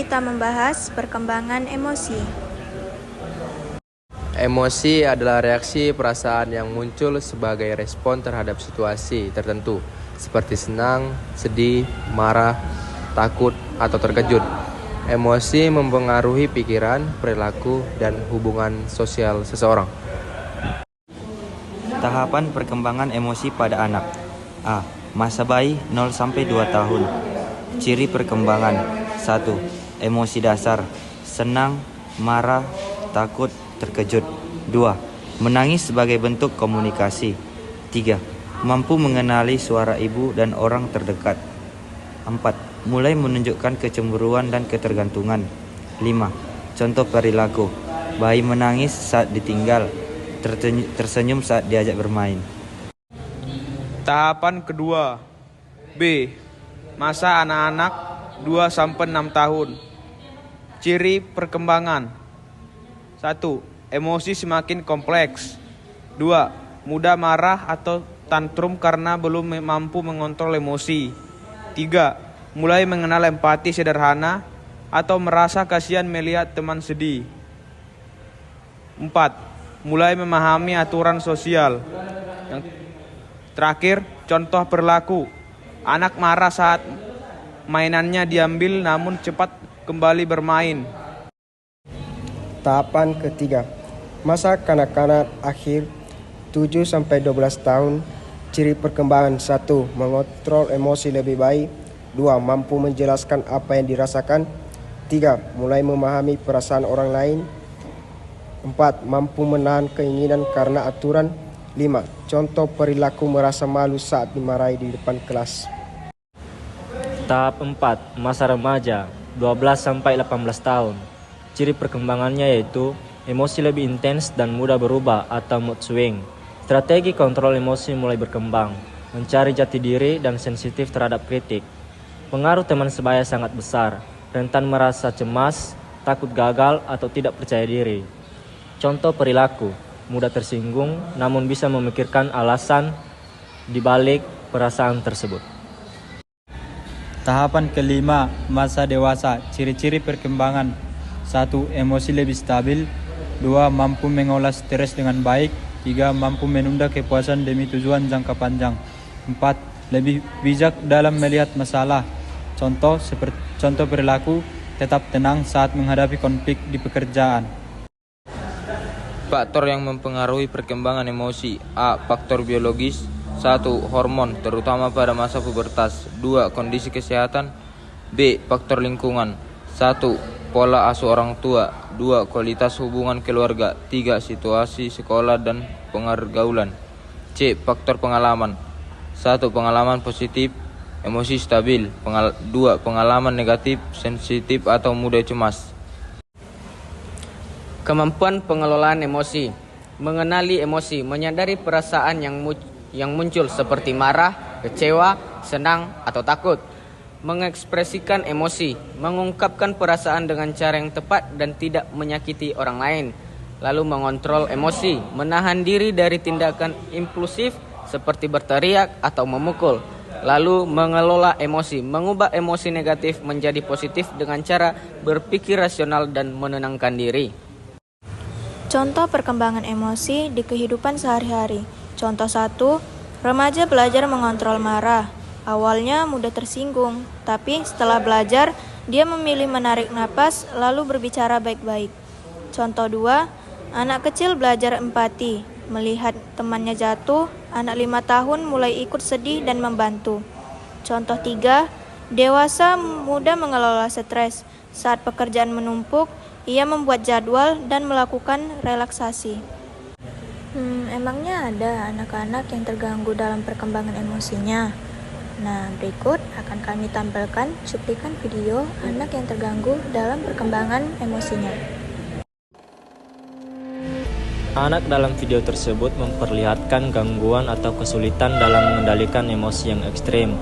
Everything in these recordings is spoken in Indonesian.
kita membahas perkembangan emosi. Emosi adalah reaksi perasaan yang muncul sebagai respon terhadap situasi tertentu, seperti senang, sedih, marah, takut, atau terkejut. Emosi mempengaruhi pikiran, perilaku, dan hubungan sosial seseorang. Tahapan perkembangan emosi pada anak. A. Masa bayi 0-2 tahun. Ciri perkembangan. 1. Emosi dasar: senang, marah, takut, terkejut. 2. Menangis sebagai bentuk komunikasi. 3. Mampu mengenali suara ibu dan orang terdekat. 4. Mulai menunjukkan kecemburuan dan ketergantungan. 5. Contoh perilaku: bayi menangis saat ditinggal, tersenyum saat diajak bermain. Tahapan kedua. B. Masa anak-anak 2-6 tahun. Ciri perkembangan. 1. Emosi semakin kompleks. 2. Mudah marah atau tantrum karena belum mampu mengontrol emosi. 3. Mulai mengenal empati sederhana atau merasa kasihan melihat teman sedih. 4. Mulai memahami aturan sosial. Yang terakhir, contoh perilaku: anak marah saat mainannya diambil namun cepat kembali bermain. Tahapan ketiga. Masa kanak-kanak akhir 7-12 tahun. Ciri perkembangan: 1. Mengontrol emosi lebih baik. 2. Mampu menjelaskan apa yang dirasakan. 3. Mulai memahami perasaan orang lain. 4. Mampu menahan keinginan karena aturan. 5. Contoh perilaku: merasa malu saat dimarahi di depan kelas. Tahap 4. Masa remaja 12-18 tahun. Ciri perkembangannya yaitu emosi lebih intens dan mudah berubah atau mood swing. Strategi kontrol emosi mulai berkembang, mencari jati diri dan sensitif terhadap kritik. Pengaruh teman sebaya sangat besar, rentan merasa cemas, takut gagal, atau tidak percaya diri. Contoh perilaku: mudah tersinggung namun bisa memikirkan alasan di balik perasaan tersebut. Tahapan kelima, masa dewasa. Ciri-ciri perkembangan: 1. Emosi lebih stabil. 2. Mampu mengolah stres dengan baik. 3. Mampu menunda kepuasan demi tujuan jangka panjang. 4. Lebih bijak dalam melihat masalah. Contoh perilaku: tetap tenang saat menghadapi konflik di pekerjaan. Faktor yang mempengaruhi perkembangan emosi. A. Faktor biologis. 1. Hormon, terutama pada masa pubertas. 2. Kondisi kesehatan. B. Faktor lingkungan. 1. Pola asuh orang tua. 2. Kualitas hubungan keluarga. 3. Situasi sekolah dan pergaulan. C. Faktor pengalaman. 1. Pengalaman positif, emosi stabil. 2. Pengalaman negatif, sensitif atau mudah cemas. Kemampuan pengelolaan emosi. Mengenali emosi, menyadari perasaan yang muncul seperti marah, kecewa, senang, atau takut. Mengekspresikan emosi, mengungkapkan perasaan dengan cara yang tepat dan tidak menyakiti orang lain. Lalu mengontrol emosi, menahan diri dari tindakan impulsif seperti berteriak atau memukul. Lalu mengelola emosi, mengubah emosi negatif menjadi positif dengan cara berpikir rasional dan menenangkan diri. Contoh perkembangan emosi di kehidupan sehari-hari. Contoh 1. Remaja belajar mengontrol marah. Awalnya mudah tersinggung, tapi setelah belajar, dia memilih menarik napas lalu berbicara baik-baik. Contoh 2. Anak kecil belajar empati. Melihat temannya jatuh, anak 5 tahun mulai ikut sedih dan membantu. Contoh 3. Dewasa mudah mengelola stres. Saat pekerjaan menumpuk, ia membuat jadwal dan melakukan relaksasi. Emangnya ada anak-anak yang terganggu dalam perkembangan emosinya? Nah, berikut akan kami tampilkan cuplikan video anak yang terganggu dalam perkembangan emosinya. Anak dalam video tersebut memperlihatkan gangguan atau kesulitan dalam mengendalikan emosi yang ekstrim.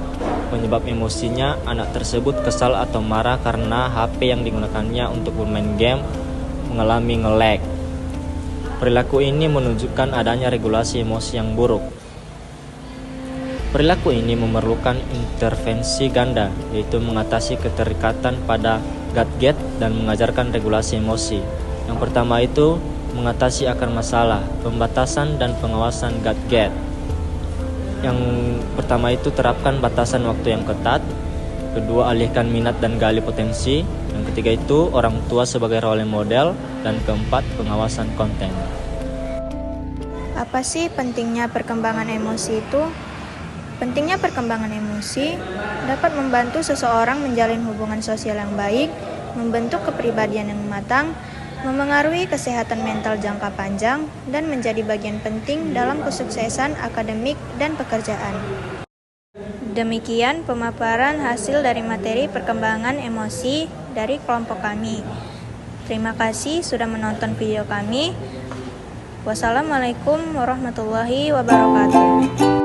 Penyebab emosinya, anak tersebut kesal atau marah karena HP yang digunakannya untuk bermain game mengalami nge-lag. Perilaku ini menunjukkan adanya regulasi emosi yang buruk. Perilaku ini memerlukan intervensi ganda, yaitu mengatasi keterikatan pada GAT-GAT, dan mengajarkan regulasi emosi. Yang pertama itu mengatasi akar masalah, pembatasan dan pengawasan GAT-GAT. Yang pertama itu terapkan batasan waktu yang ketat. Kedua, alihkan minat dan gali potensi. Yang ketiga itu orang tua sebagai role model. Dan keempat, pengawasan konten. Apa sih pentingnya perkembangan emosi itu? Pentingnya perkembangan emosi dapat membantu seseorang menjalin hubungan sosial yang baik, membentuk kepribadian yang matang, memengaruhi kesehatan mental jangka panjang, dan menjadi bagian penting dalam kesuksesan akademik dan pekerjaan. Demikian pemaparan hasil dari materi perkembangan emosi dari kelompok kami. Terima kasih sudah menonton video kami. Wassalamualaikum warahmatullahi wabarakatuh.